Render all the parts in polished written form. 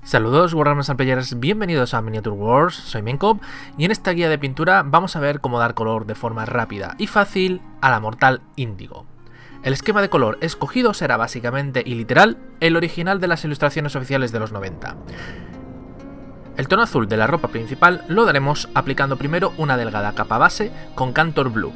Saludos Warhammer Players, bienvenidos a Miniature Wars, soy Menkop y en esta guía de pintura vamos a ver cómo dar color de forma rápida y fácil a la Mortal Índigo. El esquema de color escogido será básicamente y literal el original de las ilustraciones oficiales de los 90. El tono azul de la ropa principal lo daremos aplicando primero una delgada capa base con Cantor Blue.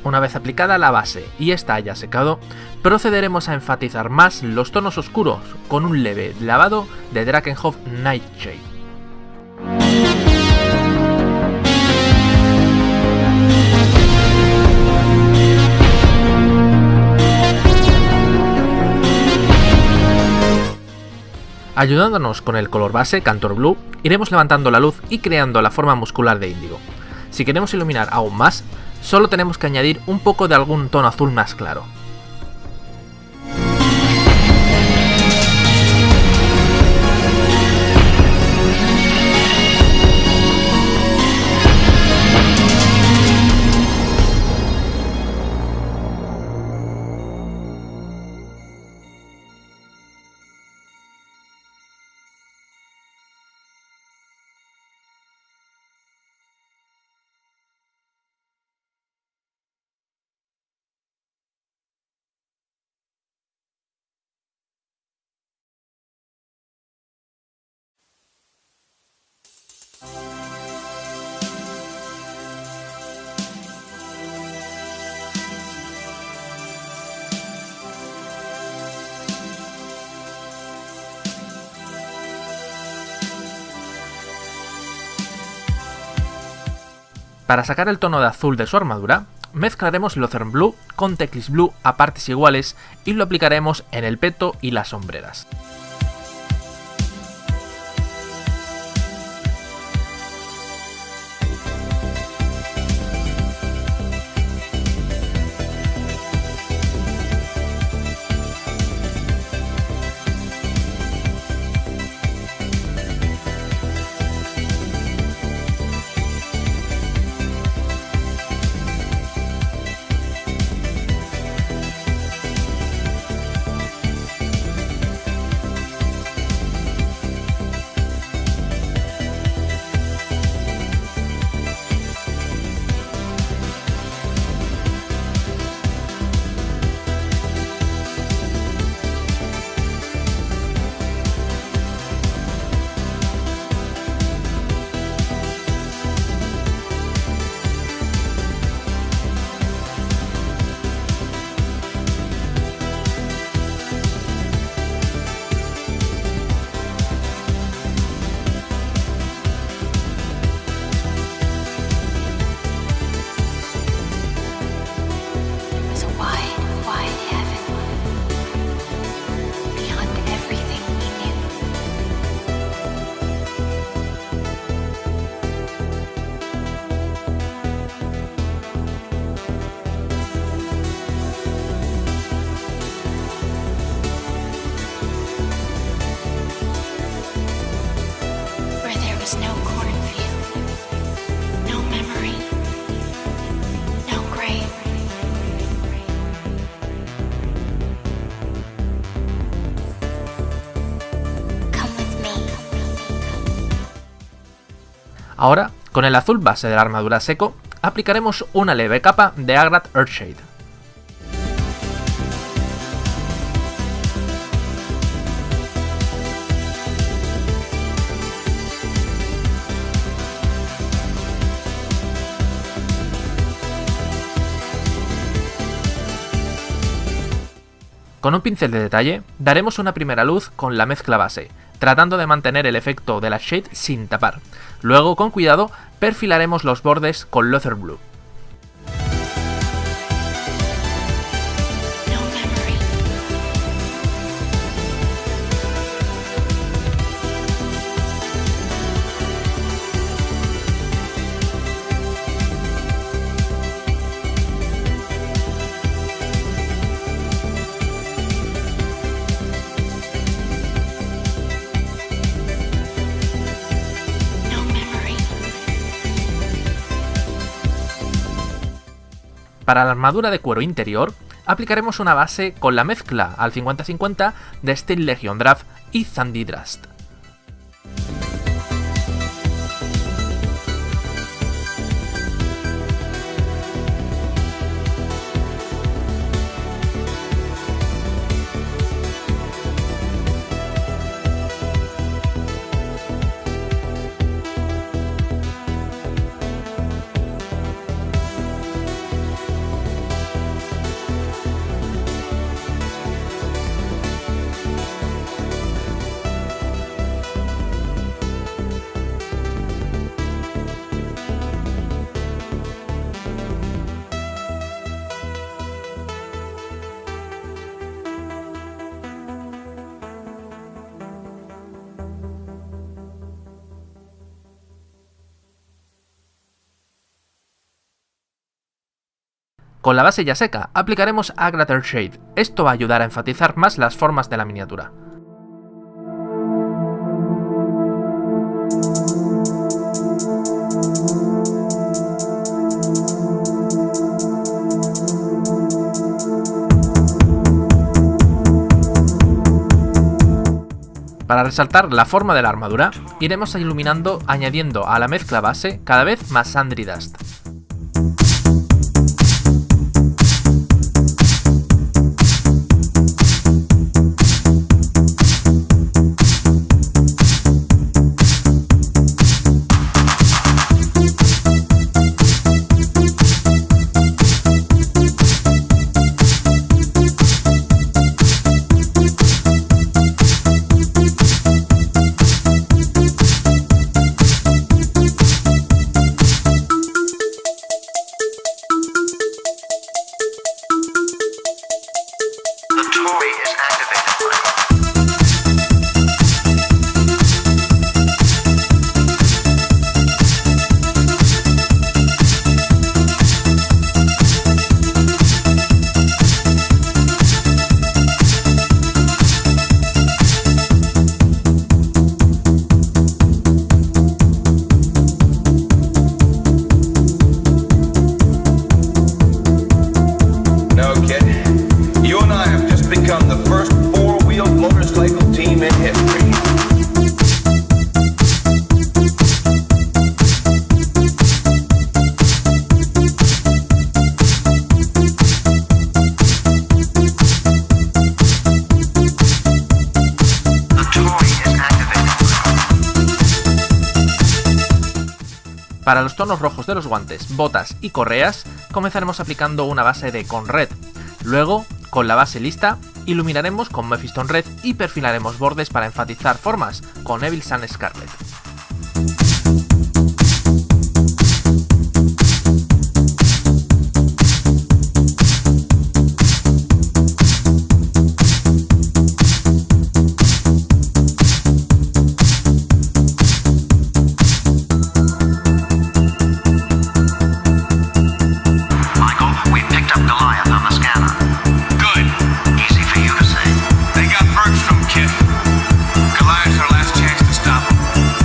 Una vez aplicada la base y esta haya secado, procederemos a enfatizar más los tonos oscuros con un leve lavado de Drakenhof Nightshade. Ayudándonos con el color base, Cantor Blue, iremos levantando la luz y creando la forma muscular de Índigo. Si queremos iluminar aún más, solo tenemos que añadir un poco de algún tono azul más claro. Para sacar el tono de azul de su armadura, mezclaremos Lothern Blue con Teclis Blue a partes iguales y lo aplicaremos en el peto y las hombreras. Ahora, con el azul base de la armadura seco, aplicaremos una leve capa de Agrath Earthshade. Con un pincel de detalle, daremos una primera luz con la mezcla base, tratando de mantener el efecto de la shade sin tapar. Luego, con cuidado, perfilaremos los bordes con Lothar Blue. Para la armadura de cuero interior, aplicaremos una base con la mezcla al 50-50 de Steel Legion Draft y Sandy Dust. Con la base ya seca, aplicaremos Agrath Earthshade. Esto va a ayudar a enfatizar más las formas de la miniatura. Para resaltar la forma de la armadura, iremos iluminando añadiendo a la mezcla base cada vez más Sandy Dust. Para los tonos rojos de los guantes, botas y correas, comenzaremos aplicando una base de Khorne Red. Luego, con la base lista, iluminaremos con Mephiston Red y perfilaremos bordes para enfatizar formas con Evil Sunz Scarlet. Goliath's our last chance to stop him.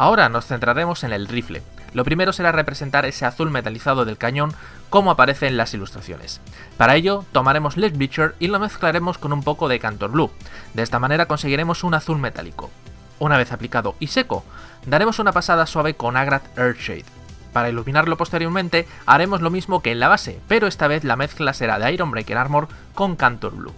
Ahora nos centraremos en el rifle. Lo primero será representar ese azul metalizado del cañón como aparece en las ilustraciones. Para ello tomaremos LED Bleacher y lo mezclaremos con un poco de Cantor Blue. De esta manera conseguiremos un azul metálico. Una vez aplicado y seco, daremos una pasada suave con Agrath Earthshade. Para iluminarlo posteriormente haremos lo mismo que en la base, pero esta vez la mezcla será de Ironbreaker Armor con Cantor Blue.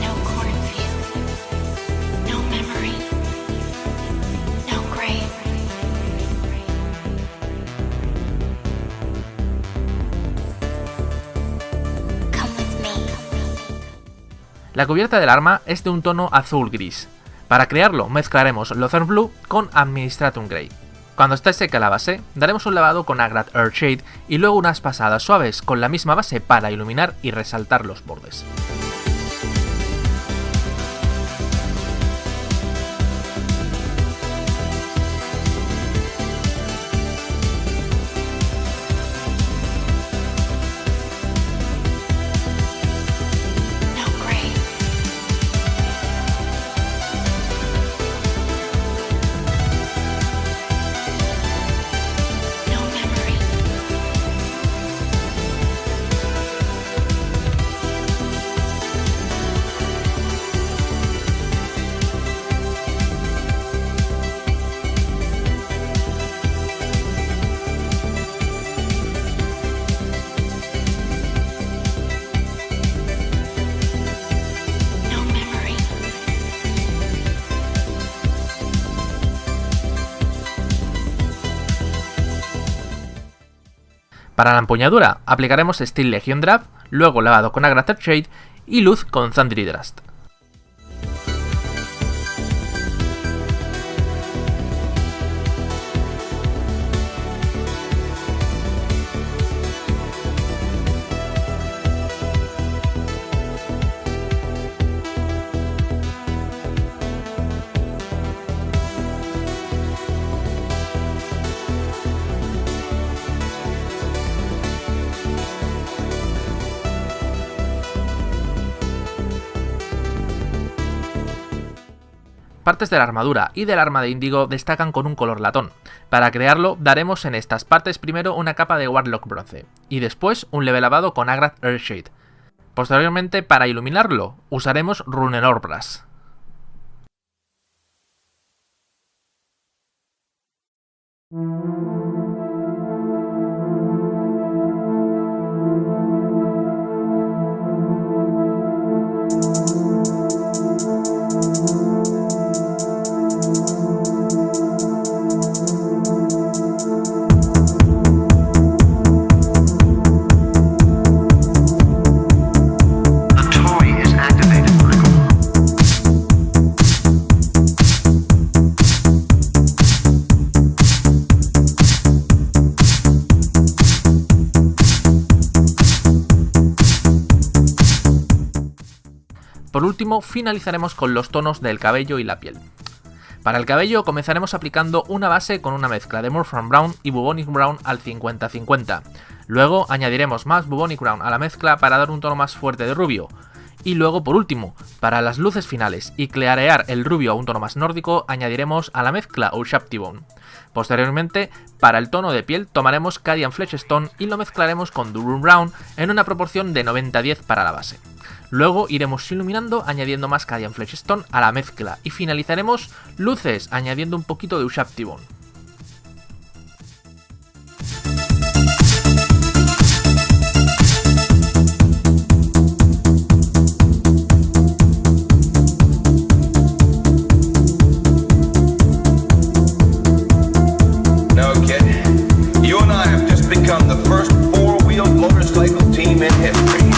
No cornfield, no memory, no grave. Come with me. La cubierta del arma es de un tono azul-gris. Para crearlo mezclaremos Lothern Blue con Administratum Grey. Cuando esté seca la base, daremos un lavado con Agrath Earthshade y luego unas pasadas suaves con la misma base para iluminar y resaltar los bordes. Para la empuñadura aplicaremos Steel Legion Draft, luego lavado con Agrath Earthshade y luz con Thundery Dust. Partes de la armadura y del arma de Índigo destacan con un color latón. Para crearlo daremos en estas partes primero una capa de Warlock bronce y después un leve lavado con Agrath Earthshade. Posteriormente, para iluminarlo usaremos Runelord Brass. Por último, finalizaremos con los tonos del cabello y la piel. Para el cabello comenzaremos aplicando una base con una mezcla de Murfreton Brown y Bubonic Brown al 50-50. Luego añadiremos más Bubonic Brown a la mezcla para dar un tono más fuerte de rubio. Y luego, por último, para las luces finales y clarear el rubio a un tono más nórdico, añadiremos a la mezcla Ushabti-Bone. Posteriormente, para el tono de piel tomaremos Cadian Fletchstone y lo mezclaremos con Durham Brown en una proporción de 90-10 para la base. Luego iremos iluminando añadiendo más Cadian Fletchstone a la mezcla y finalizaremos luces añadiendo un poquito de Ushabti-Bone. No kid, you and I have just become the first four-wheeled motorcycle team in history.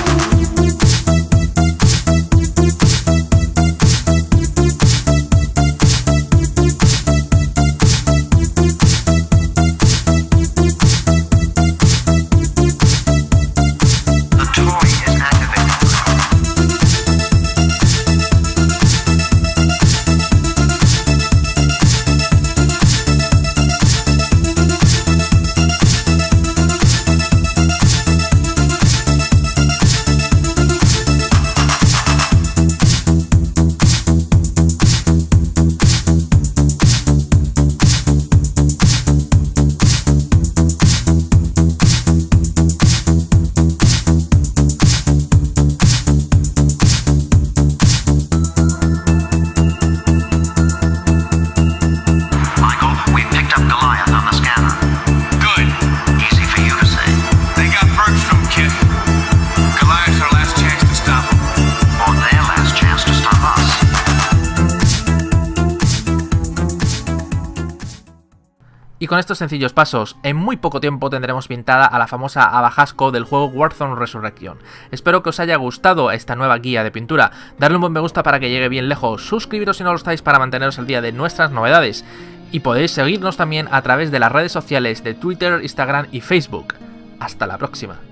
Y con estos sencillos pasos, en muy poco tiempo tendremos pintada a la famosa Abajasco del juego Warzone Resurrection. Espero que os haya gustado esta nueva guía de pintura, darle un buen me gusta para que llegue bien lejos, suscribiros si no lo estáis para manteneros al día de nuestras novedades, y podéis seguirnos también a través de las redes sociales de Twitter, Instagram y Facebook. Hasta la próxima.